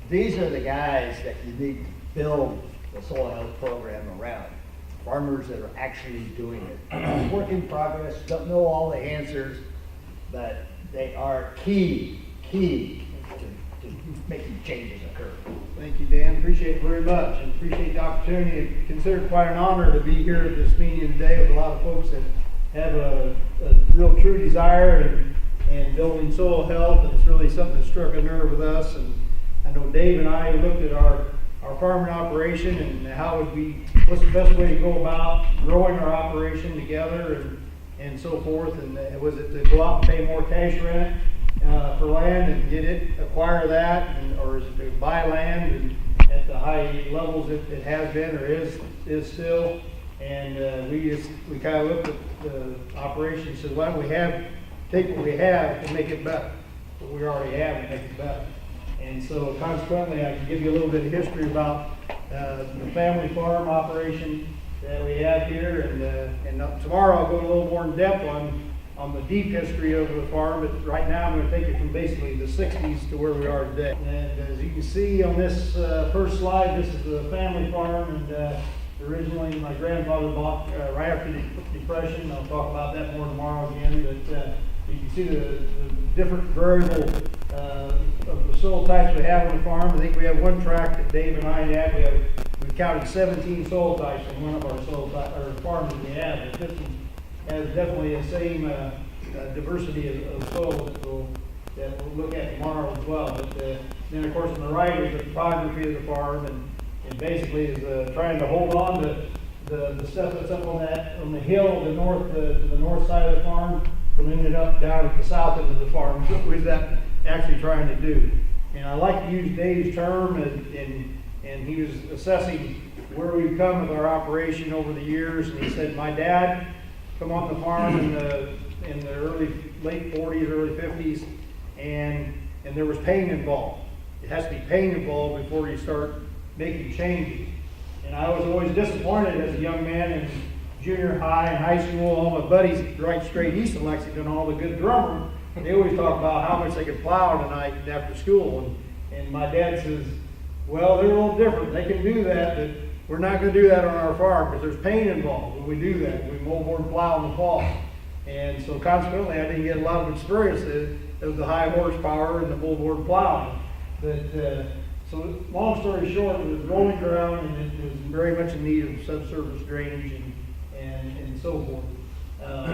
these are the guys that you need to build the soil health program around. Farmers that are actually doing it. Work in progress, don't know all the answers, but they are key to making changes occur. Thank you, Dan. Appreciate it very much, and appreciate the opportunity. It's considered quite an honor to be here at this meeting today with a lot of folks that have a real true desire in building soil health, and it's really something that struck a nerve with us. And I know Dave and I looked at our farming operation and what's the best way to go about growing our operation together and so forth. And was it to go out and pay more cash rent for land and acquire that, or is it to buy land and at the high levels it has been or is still? And we kind of looked at the operation and said, why don't we take what we have and make it better? What we already have and make it better. And so consequently, I can give you a little bit of history about the family farm operation that we have here. And tomorrow I'll go a little more in depth on the deep history of the farm. But right now I'm going to take you from basically the 60s to where we are today. And as you can see on this first slide, this is the family farm. And originally my grandfather bought right after the Depression. I'll talk about that more tomorrow again. But you can see the different variable of the soil types we have on the farm. I think we have one tract that Dave and I had. We counted 17 soil types in one of our farms that we have. This one has definitely the same diversity of soils that we'll look at tomorrow as well. But then of course on the right is the topography of the farm, and basically is trying to hold on to the stuff that's up on the hill, the north side of the farm, from ended up down at the south end of the farm. So what is that actually trying to do? And I like to use Dave's term, and he was assessing where we've come with our operation over the years. And he said, my dad come on the farm in the late 40s, early 50s, and there was pain involved. It has to be pain involved before you start making changes. And I was always disappointed as a young man in junior high and high school. All my buddies right straight east of Lexington, all the good drummers, they always talk about how much they could plow tonight after school. And my dad says, well, they're a little different. They can do that, but we're not going to do that on our farm because there's pain involved when we do that. We moldboard and plow in the fall. And so consequently, I didn't get a lot of experience of the high horsepower and the moldboard plowing. But so long story short, it was rolling ground, and it was very much in need of subsurface drainage and so forth.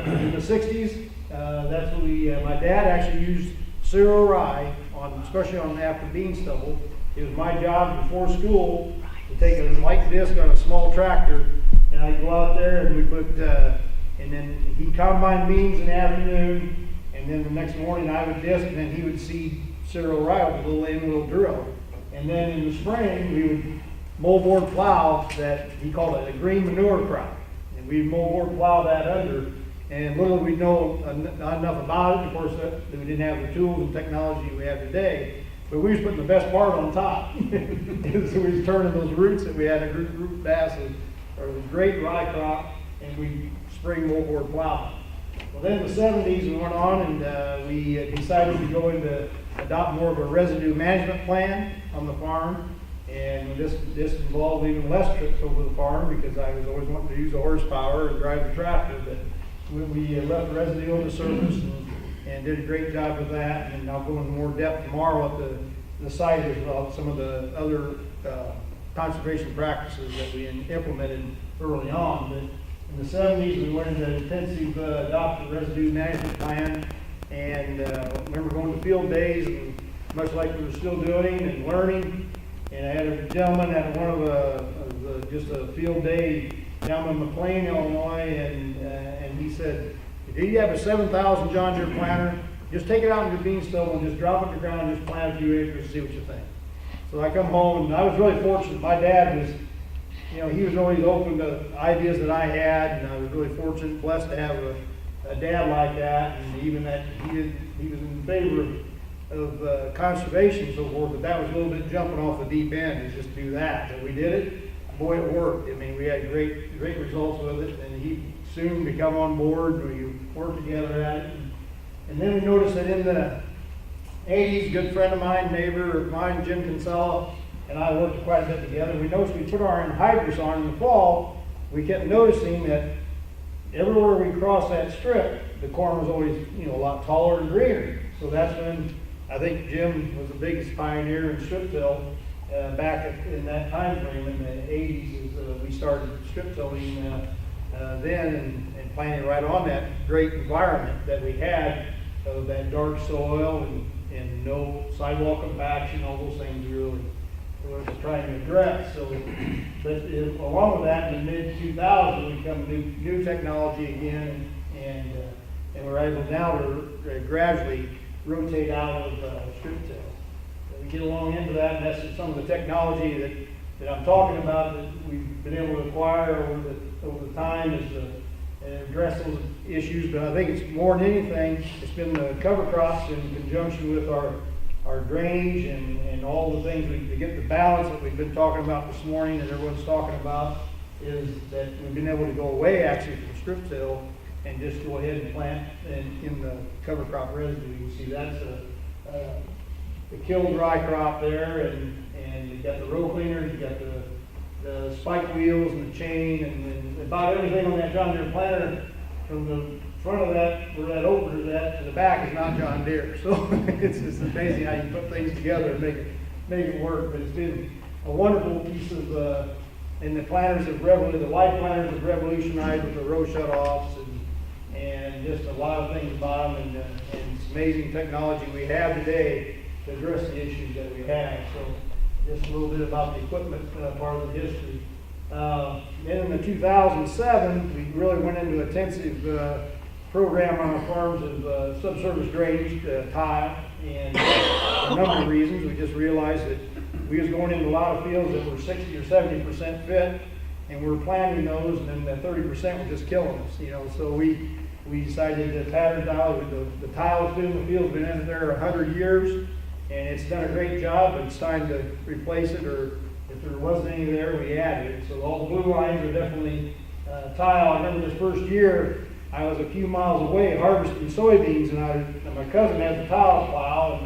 In the 60s, that's what my dad actually used cereal rye, especially after bean stubble. It was my job before school to take a light disc on a small tractor, and I'd go out there and we put, and then he'd combine beans in the afternoon, and then the next morning I would disc, and then he would seed cereal rye with a little in-wheel drill. And then in the spring, we would moldboard plow that he called it a green manure crop. And we'd moldboard plow that under. And little we know not enough about it. Of course, we didn't have the tools and technology we have today. But we was putting the best part on top. So we was turning those roots that we had, a root mass or the great rye crop, and we spring moldboard plow. Well, then in the 70s we went on, and we decided to go into adopt more of a residue management plan on the farm. And this involved even less trips over the farm because I was always wanting to use the horsepower and drive the tractor. But we left residue on the surface and did a great job with that. And I'll go into more depth tomorrow at the site as well, some of the other conservation practices that we implemented early on. But in the 70s, we went into intensive adopt the residue management plan. And remember going to field days, and much like we were still doing and learning. And I had a gentleman at one of just a field day down in McLean, Illinois, and he said, if you have a 7,000 John Deere planter, just take it out in your bean stubble and just drop it in the ground and just plant a few acres and see what you think. So I come home, and I was really fortunate. My dad was, he was always open to ideas that I had, and I was really fortunate, blessed to have a dad like that, and even that he was in favor of conservation and so forth, but that was a little bit jumping off the deep end to just do that. But we did it. Boy, it worked. I mean, we had great results with it, and he soon become on board. We worked together at it, and then we noticed that in 80s, good friend of mine, neighbor of mine, Jim Kinsella, and I worked quite a bit together. We noticed we put our anhydrous on in the fall. We kept noticing that everywhere we crossed that strip, the corn was always, a lot taller and greener. So that's when I think Jim was the biggest pioneer in strip till back in that time frame in the 80s. We started strip tilling then and planting right on that great environment that we had of that dark soil and no sidewalk compaction, all those things we really were trying to address. So, but along with that, in the mid-2000s, we come new technology again, and we're able now to gradually rotate out of strip till. We get along into that, and that's some of the technology that I'm talking about that we've been able to acquire over the time is address those issues. But I think it's more than anything, it's been the cover crops in conjunction with our drainage and all the things to get the balance that we've been talking about this morning and everyone's talking about, is that we've been able to go away actually from strip till and just go ahead and plant in the cover crop residue. You can see that's the kill dry crop there, and you got the row cleaners, you got the spike wheels and the chain, and about everything on that John Deere planter from the front of that, where that opener is at, to the back is not John Deere. So it's just amazing how you put things together and make it work. But it's been a wonderful piece of, and the planters have the light planters have revolutionized with the row shutoffs and just a lot of things about them, and it's amazing technology we have today to address the issues that we have. So just a little bit about the equipment part of the history. Then in the 2007, we really went into intensive program on our farms of subsurface drainage, tile, and for a number of reasons. We just realized that we was going into a lot of fields that were 60 or 70% fit, and we were planting those, and then the 30% was just killing us, So we decided to pattern tile. The tile has been in the field, been in there 100 years, and it's done a great job, but it's time to replace it, or if there wasn't any there, we added it. So all the blue lines are definitely tile. I remember this first year, I was a few miles away harvesting soybeans, and my cousin has a tile plow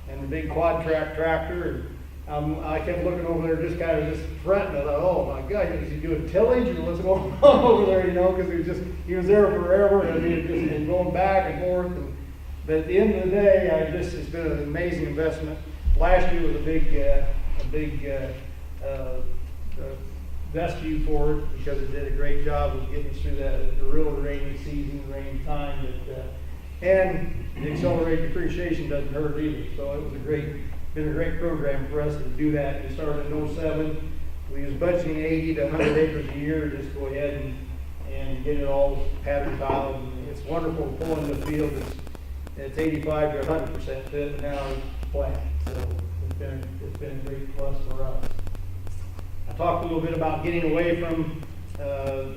and the big quad track tractor, and I kept looking over there, just kind of fretting. I thought, oh my God, is he doing tillage or what's going on over there? Because he was there forever, and and going back and forth. But at the end of the day, it's been an amazing investment. Last year was a big vestige for it, because it did a great job of getting us through the real rainy season, rainy time. And the accelerated depreciation doesn't hurt either. So it was been a great program for us to do that. We started in 07. We was budgeting 80 to 100 acres a year, just go ahead and get it all pattern tiled. And it's wonderful to pull in the field. It's 85 to 100% fit, and now it's flat. So it's been a great plus for us. I talked a little bit about getting away from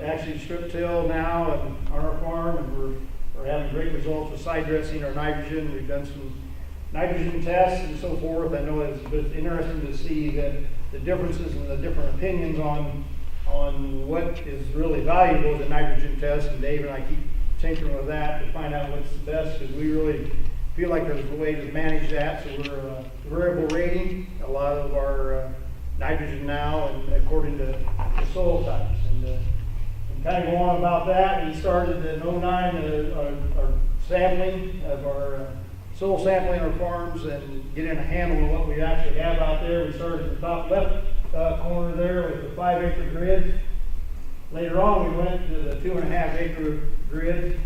actually strip till now on our farm, and we're having great results with side dressing our nitrogen. We've done some nitrogen tests and so forth. I know it's interesting to see the differences and the different opinions on what is really valuable as a nitrogen test, and Dave and I keep tinkering with that to find out what's the best, because we really feel like there's a way to manage that. So we're a variable rating a lot of our nitrogen now, and according to the soil types. And kind of go on about that, we started in 09 our sampling of our soil sampling our farms and getting a handle of what we actually have out there. We started at the top left corner there with the 5-acre grid. Later on, we went to the 2.5-acre grid,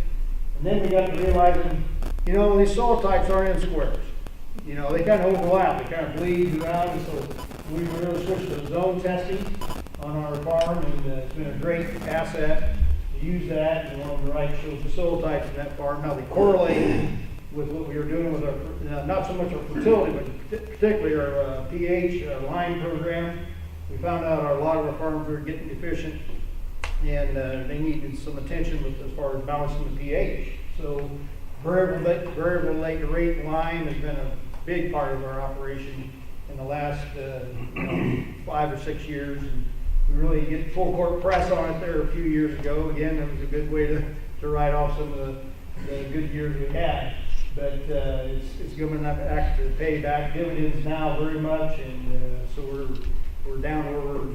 and then we got to realizing, these soil types aren't in squares. They kind of overlap, they kind of bleed around, so we really switched to zone testing on our farm, and it's been a great asset to use that. And on the right shows the soil types in that farm, how they correlate with what we were doing with our, not so much our fertility, but particularly our pH line program. We found out a lot of our farms were getting deficient, and they needed some attention as far as balancing the pH. So variable rate line has been a big part of our operation in the last 5 or 6 years. And we really get full court press on it there a few years ago. Again, that was a good way to write off some of the good years we had. but it's given enough to pay back dividends now very much, and so we're down where we're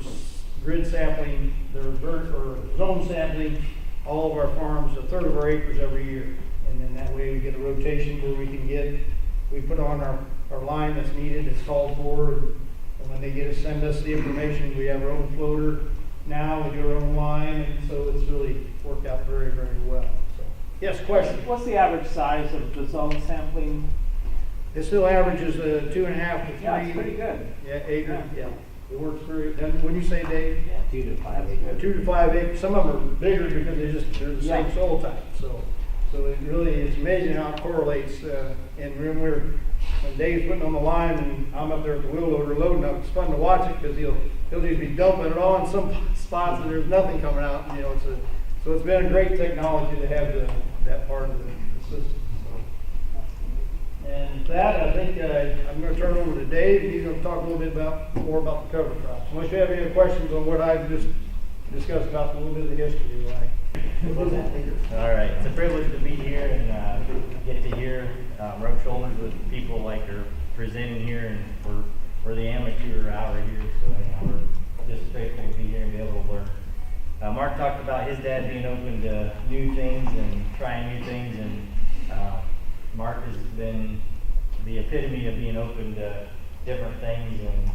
grid sampling, or zone sampling all of our farms, a third of our acres every year, and then that way we get a rotation where we put on our line that's needed, it's called for, and when they send us the information, we have our own floater now, we do our own line, and so it's really worked out very, very well. So, yes, question? What's the average size of the zone sampling? It still averages 2.5 to 3. Yeah, it's pretty good. Yeah, acres, yeah. It works very, when you say, Dave? Yeah, 2 to 5 acres. 2 to 5 acres, some of them are bigger because they're the same soil type, so it really, it's amazing how it correlates, and when Dave's putting on the line and I'm up there at the wheel loader loading up, it's fun to watch it because he'll just be dumping it all in some spots and there's nothing coming out, so it's been a great technology to have that part of the system. And with that, I think I'm going to turn it over to Dave. He's going to talk a little bit more about the cover crops. Unless you have any questions on what I've just discussed about a little bit of the history. All right, it's a privilege to be here and get to hear, rub shoulders with people like are presenting here, and we're the amateur hour here, so we're just grateful to be here and be able to learn. Mark talked about his dad being open to new things and trying new things, and Mark has been the epitome of being open to different things and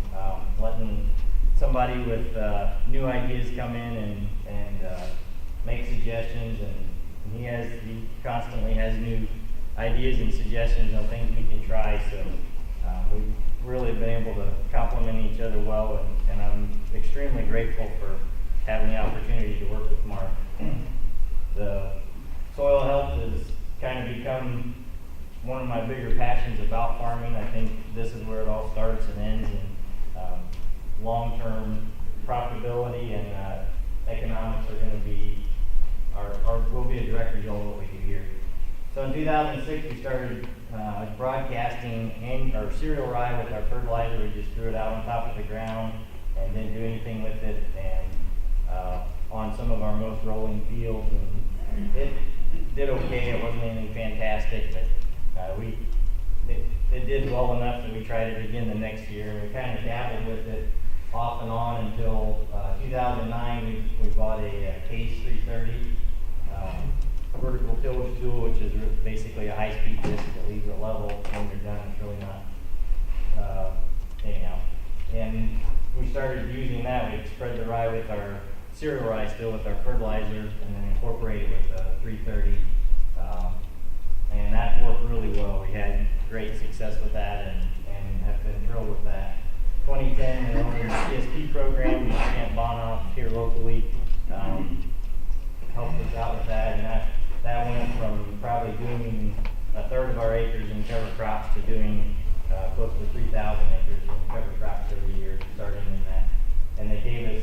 letting somebody with new ideas come in and make suggestions, and he constantly has new ideas and suggestions on things we can try, so we've really been able to complement each other well, and I'm extremely grateful for having the opportunity to work with Mark. The soil health has kind of become one of my bigger passions about farming. I think this is where it all starts and ends, and long-term profitability and economics are going to be will be a direct result of what we do here. So in 2006, we started broadcasting our cereal rye with our fertilizer. We just threw it out on top of the ground and didn't do anything with it, and on some of our most rolling fields, and it did okay. It wasn't anything fantastic, but it did well enough that we tried it again the next year, and we kind of dabbled with it off and on until 2009. We bought a Case 330 vertical tillage tool, which is basically a high-speed disc that leaves it level when you're done. It's really not anyhow. And we started using that. We'd spread the rye with our cereal rye still with our fertilizer, and then incorporate it with the 330. And that worked really well. We had great success with that, and have been thrilled with that. 2010, we owned the CSP program. We Camp Bonoff here locally helped us out with that, and that went from probably doing a third of our acres in cover crops to doing close to 3,000 acres in cover crops every year, starting in that. And they gave us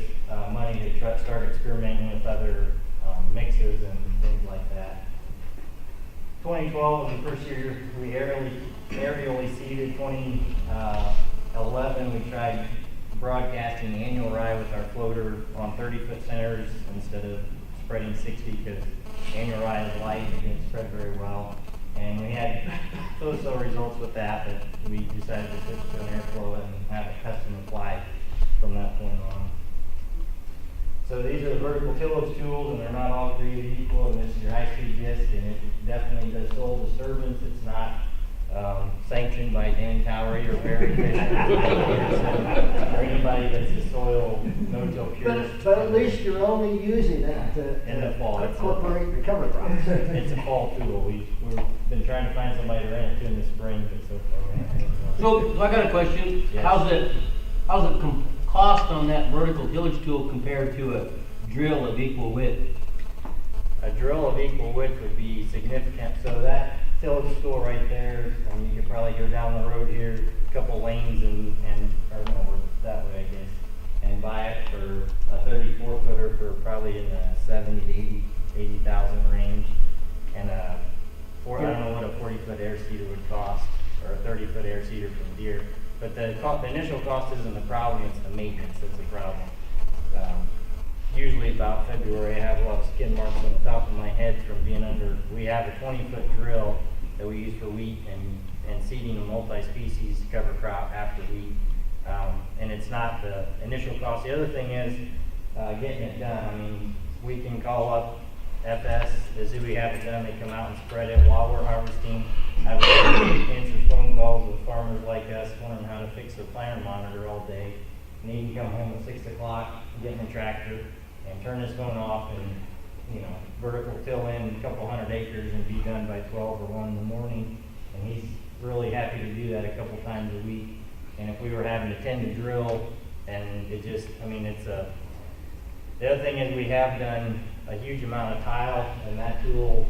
money to start experimenting with other mixes and things like that. 2012 was the first year we aerially seeded. 2011 we tried broadcasting annual rye with our floater on 30-foot centers instead of spreading 60, because annual rye is light and didn't spread very well. And we had so-so results with that, but we decided to switch to an airflow and have it custom applied from that point on. So these are the vertical tillage tools, and they're not all created equal, and this is your high-speed disc, and it definitely does soil disturbance. It's not sanctioned by Dan Towery or Barry Fish or anybody that's a soil no-till purist. But at least you're only using that to in the fall. incorporate the cover crops. It's a fall tool. We've been trying to find somebody to rent it to in the spring, but so far we haven't. So I got a question. Yes. How's it cost on that vertical tillage tool compared to a drill of equal width? A drill of equal width would be significant. So that tillage tool right there, I mean, you could probably go down the road here, a couple lanes, or no, that way, I guess, and buy it for a 34-footer for probably in the 70 to 80,000 range, and I don't know what a 40-foot air seeder would cost, or a 30-foot air seeder from Deere. But the initial cost isn't the problem; it's the maintenance that's the problem. Usually about February, I have a lot of skin marks on the top of my head from being under. We have a 20-foot drill that we use for wheat and seeding a multi-species cover crop after wheat. And it's not the initial cost. The other thing is getting it done. I mean, we can call up FS, as if we have it done, they come out and spread it while we're harvesting. I've answered phone calls with farmers like us wondering how to fix their planter monitor all day. And he can come home at 6 o'clock, get in the tractor, and turn his phone off and, vertical till in a couple 100 acres and be done by 12 or 1 in the morning. And he's really happy to do that a couple times a week. And if we were having to tend to drill, and it just, the other thing is we have done a huge amount of tile, and that tool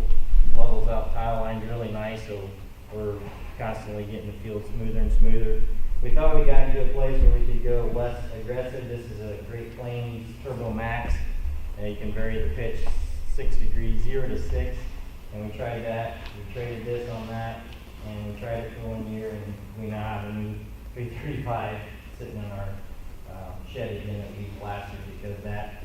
levels out tile lines really nice, so we're constantly getting the field smoother and smoother. We thought we got into a place where we could go less aggressive. This is a Great Plains Turbo Max, and you can vary the pitch 6 degrees, 0 to 6, and we tried that. We traded this on that, and we tried it for 1 year, and we now have a new 335 sitting in our shed again that we blasted, because that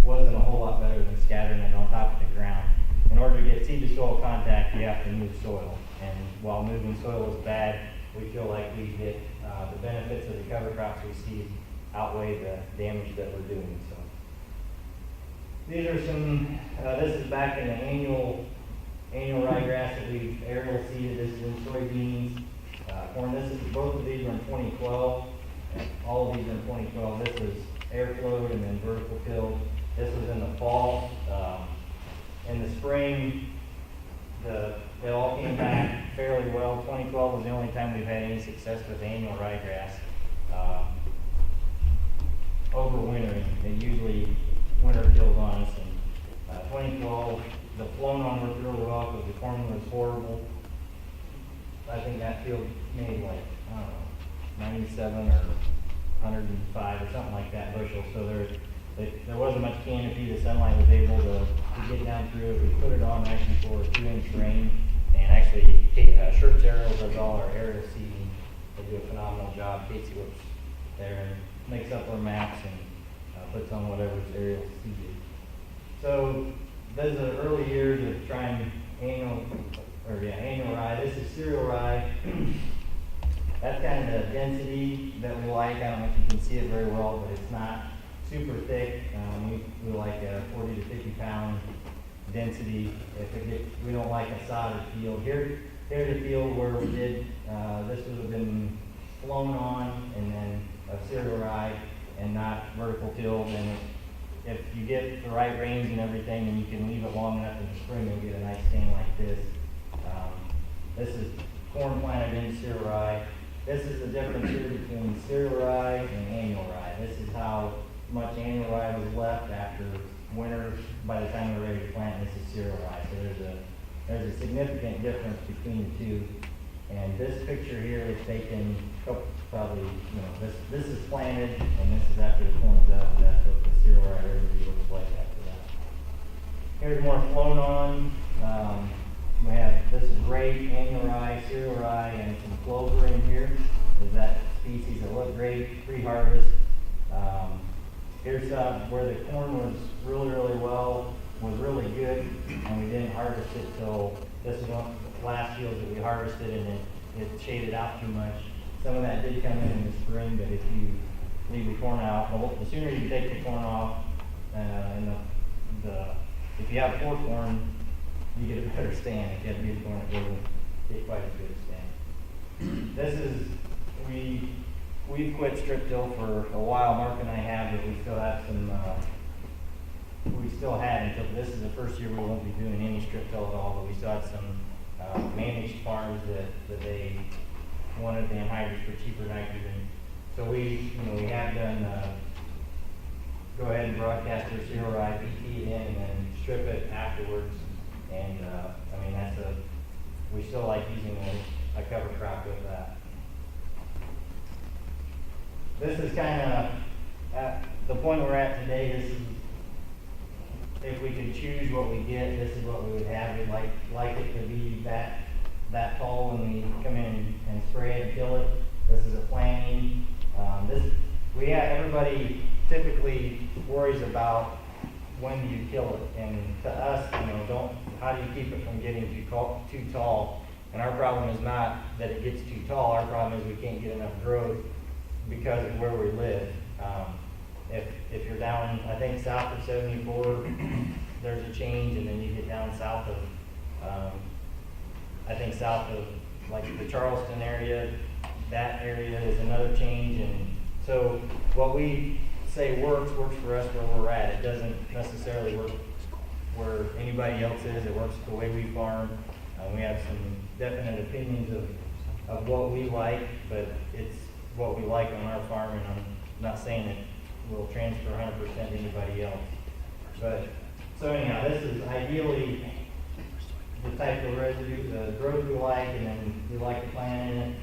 wasn't a whole lot better than scattering it on top of the ground. In order to get seed to soil contact, you have to move soil, and while moving soil is bad, we feel like we get the benefits of the cover crops we see outweigh the damage that we're doing. So these are some. This is back in the annual ryegrass that we've aerial seeded. This is in soybeans, corn. Both of these are in 2012. All of these are in 2012. This was air flowed and then vertical tilled. This was in the fall. In the spring, it all came back fairly well. 2012 was the only time we've had any success with annual ryegrass overwintering. It usually winter kills on us. And 2012, the flown on worked really well because the corn was horrible. I think that field made 97 or 105 or something like that bushel. So there wasn't much canopy. The sunlight was able to get down through it. We put it on right before a 2-inch rain, and actually Shirts Aerial does all our aerial seeding. They do a phenomenal job. Casey works there and makes up our maps and puts on whatever's aerial seeded. So those are the early years of trying annual rye. This is cereal rye. That's kind of the density that we like. I don't know if you can see it very well, but it's not super thick. We like a 40 to 50 pound density. We don't like a solid field. Here's the field where we did, this would have been flown on and then a cereal rye and not vertical tilled. And if you get the right rains and everything, and you can leave it long enough in the spring, you'll get a nice stand like this. This is corn planted in cereal rye. This is the difference here between cereal rye and annual rye. This is how much annual rye was left after winter by the time we're ready to plant. This is cereal rye. So there's a significant difference between the two. And this picture here is taken probably, this is planted, and this is after the corn's up. That's what the cereal rye really looks like after that. Here's more flown on. We have, this is great annual rye, cereal rye, and some clover in here. Is that species that look great pre-harvest. Here's where the corn was really really good, and we didn't harvest it till this is one of the last fields that we harvested, and it shaded out too much. Some of that did come in the spring, but if you leave the corn out, the sooner you take the corn off, and if you have poor corn, you get a better stand. If you have good corn, it doesn't get quite as good a stand. This is, we've quit strip till for a while. Mark and I have, but we still have some, until this is the first year we won't be doing any strip till at all, but we still have some managed farms that they wanted the anhydrous for cheaper nitrogen. So we have done, go ahead and broadcast their cereal rye, BT it in, and then strip it afterwards. And we still like using a cover crop with that. This is kind of at the point we're at today. This is, if we could choose what we get, this is what we would have. We'd like it to be that tall when we come in and spray it and kill it. This is a planting. Everybody typically worries about when do you kill it? And to us, you know, how do you keep it from getting too tall? And our problem is not that it gets too tall, our problem is we can't get enough growth because of where we live. If you're down, I think south of 74, there's a change, and then you get down south of, I think south of like the Charleston area, that area is another change. And so what we say works for us where we're at. It doesn't necessarily work where anybody else is. It works the way we farm. We have some definite opinions of what we like, but it's what we like on our farm, and I'm not saying it will transfer 100% to anybody else. But, so anyhow, this is ideally the type of residue, the growth we like, and then we like to plant in it.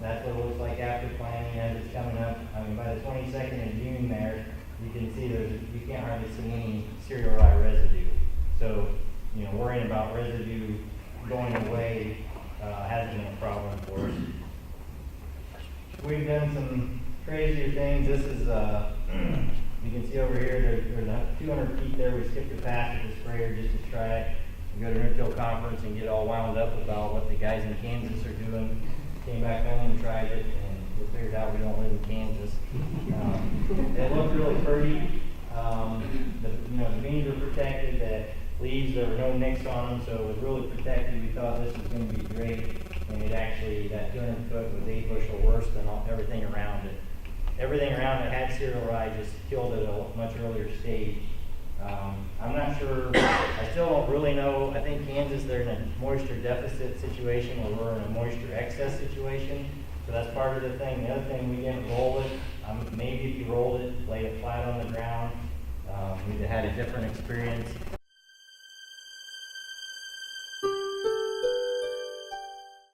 That's what it looks like after planting as it's coming up. I mean, by the 22nd of June there, you can see you can't hardly see any cereal rye residue. So, you know, worrying about residue going away hasn't been a problem for us. We've done some crazier things. This is, you can see over here, there's 200 feet there. We skipped a pass with the sprayer just to try it. We go to an no-till conference and get all wound up about what the guys in Kansas are doing. Came back home and tried it, and we figured out we don't live in Kansas. It looked really pretty. The beans are protected. The leaves, there were no nicks on them, so it was really protected. We thought this was going to be great, and it actually, that 200 foot was 8 bushel worse than everything around it. Everything around it had cereal rye, just killed it at a much earlier stage. I'm not sure, I still don't really know. I think Kansas, they're in a moisture deficit situation where we're in a moisture excess situation. So that's part of the thing. The other thing, we didn't roll it. Maybe if you rolled it, lay it flat on the ground, we'd have had a different experience.